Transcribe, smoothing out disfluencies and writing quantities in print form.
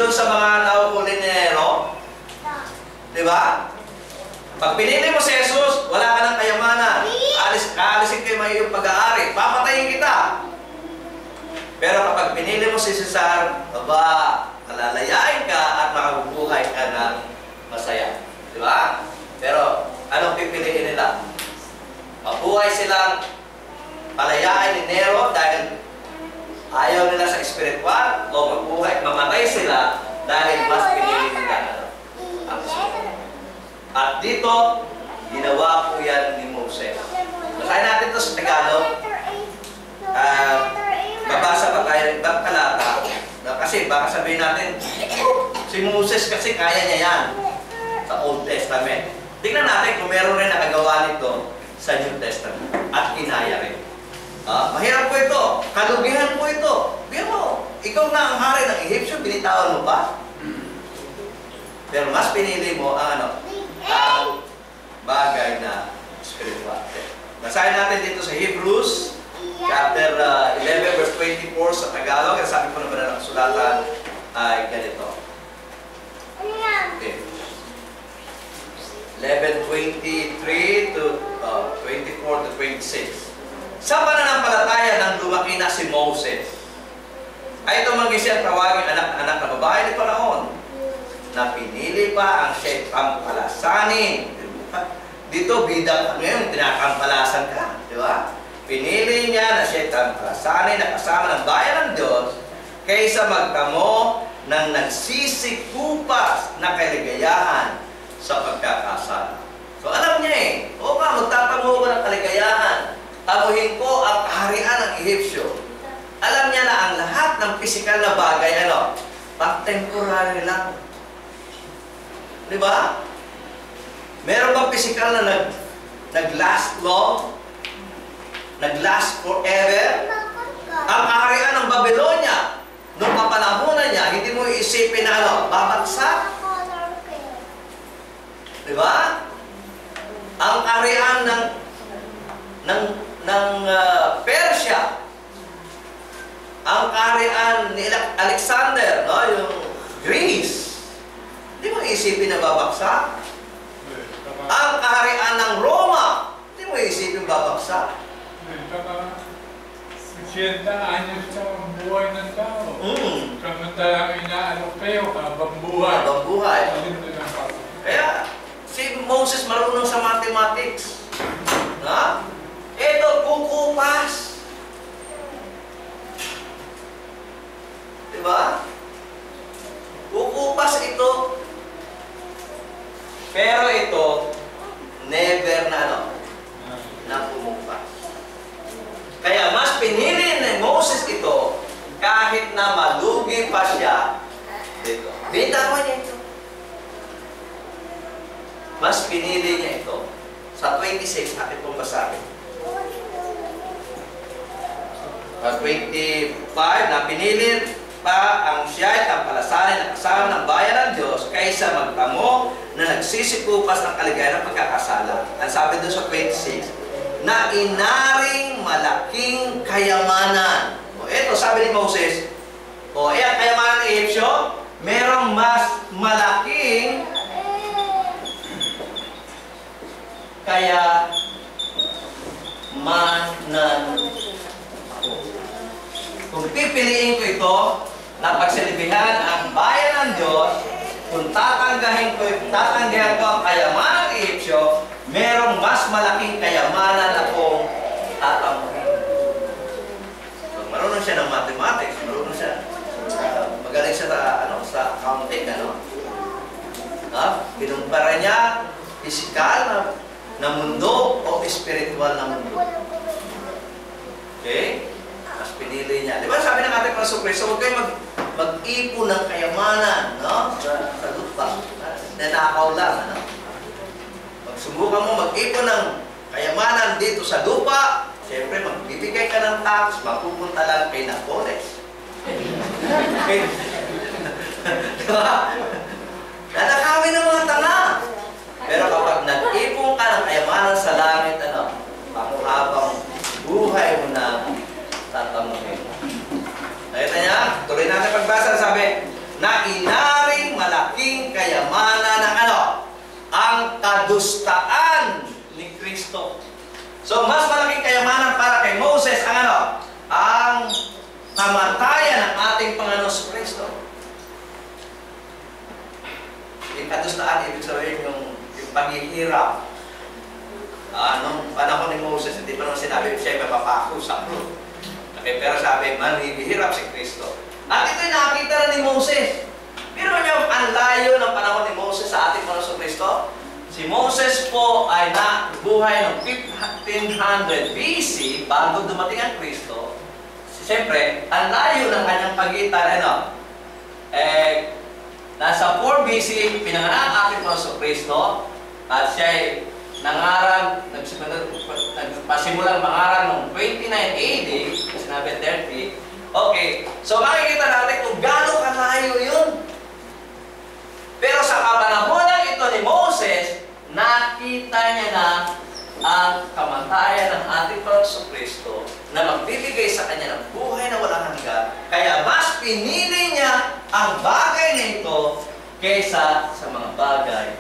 doon sa mga nauhuli ni Nero, di ba? Pag pinili mo si Jesus, wala ka ng kayamanan. Aalisin kayo may iyong pag-aari. Papatayin kita. Pero kapag pinili mo si Cesar, malalayain ka at makabubuhay ka ng masaya. Di ba? Pero anong pipiliin nila? Mabuhay silang palayain ni Nero dahil ayaw nila sa espiritual, o mamatay sila dahil mas pinili nila ang Diyos. At dito, ginawa po yan ni Moses. Basahin natin ito sa Tagalog. Babasa pa tayo ng ibang talata. Kasi baka sabihin natin, si Moses kasi kaya niya yan sa Old Testament. Tingnan natin kung meron rin nakagawa nito sa New Testament. At kinaya rin. Mahirap po ito. Kalugihan po ito. Biro mo, ikaw na ang hari ng Egyptian, binitawan mo pa? Pero mas pinili mo ang bagay na spiritual. Basahin natin dito sa Hebrews chapter 11 verse 24 sa Tagalog. Ang sabi ko naman ng sulatan ay ganito. Okay. 11:23 to 24 to 26. Sa pananampalataya ng lumaki na si Moses, ay tumanggi siya tawagin anak-anak na babae ni Paraon, na pinili pa ang siya'y pampalasanin. Dito, bida ngayon, tinakampalasan ka. Di ba? Pinili niya na siya'y pampalasanin na kasama ng bayan ng Diyos kaysa magtamo ng nagsisikupas na kaligayahan sa pagkakasala. So alam niya oo nga, magtatamo ko ng kaligayahan. Tamuhin ko ang kaharian ng Ehipsyo. Alam niya na ang lahat ng pisikal na bagay, pang-temporary lang. Di ba? Meron bang pisikal na nag-last long? Nag-last forever? Ang kaharian ng Babylonia, nung papanahunan niya, hindi mo iisipin na babagsak? Di ba? Ang kaharian ng Persia, ang kaharian ni Alexander, yung Greece, hindi mo isipin na babagsak. Ang kaharian ng Roma, hindi mo isipin babagsak. 80 anyos na ang buhay ng tao. Samantalang inaalok kayo habang buhay. Habang buhay. Kaya, si Moses marunong sa mathematics. Ito, kukupas. Diba? Kukupas ito. Pero ito, never na pumupas. Kaya mas pinili ni Moses ito kahit na malugi pa siya dito. Binitawan niya ito. Mas pinili niya ito. Sa 26, atin pong basahin. 25, na pinili pa ang siya'y tampalasanin at kasama ng bayan ng Diyos kaysa magtamo na nagsisikupas ng kaligayahan ng pagkakasala. Ang sabi doon sa 26, na inaring malaking kayamanan. Ito, sabi ni Moses, ang kayamanan ng Ehipsyo, merong mas malaking kayamanan. Kung pipiliin ko ito, na pagsilibihan ang bayan ng Diyos, kung tatanggahin ko ang kayamanan ng Ehipsyo, merong mas malaking kayamanan akong tatamuhin. So, marunong siya ng mathematics, marunong siya, magaling siya sa accounting, Pinumpara niya, physical na mundo o spiritual na mundo. Okay? Mas pinili niya. Di ba sabi ng ating Pastor Cristo, huwag kayo mag-ipon ng kayamanan, sa lupa. Nanakaw lang, Subukan mo mag-ipon ng kayamanan dito sa lupa, siyempre magbibigay ka ng tax, mapupunta lang kay Napoles. Diba? Nanakawin ng mga tanga. Pero kapag nag-ipon ka ng kayamanan sa langit, panghabang buhay mo na tatamuhin. Nakita niya? Tuloy natin pagbasa. Sabi, na inaring malaking kayamanan ng ano? Ang kadustaan ni Kristo. So, mas malaking kayamanan para kay Moses ang ano? Ang kamatayan ng ating Panginoon sa Kristo. Yung kadustaan, ibig sabihin yung paghihirap. Nung panahon ni Moses, hindi pa naman sinabi siya mapapako sa krus. Okay, pero sabi, manghihirap si Kristo. At ito'y nakita na ni Moses. Pero niyo, ang layo ng panahon ni Moses sa ating Panginoon sa Kristo. Si Moses po ay nabuhay noong 1500 BC bago dumating ang Kristo. Siyempre, ang layo ng kanyang pagitan, nasa 4 BC, pinanganak ang ating Panginoon sa Kristo at siya ay nagpasimulang mangaral noong 29 AD, sinabi 30. Okay, so makikita natin kung gaano kalayo yun. Pero sa kapanahon ito ni Moses, nakita niya na ang kamatayan ng ating Panginoon Kristo na magbibigay sa kanya ng buhay na walang hanggan. Kaya mas pinili niya ang bagay na ito kaysa sa mga bagay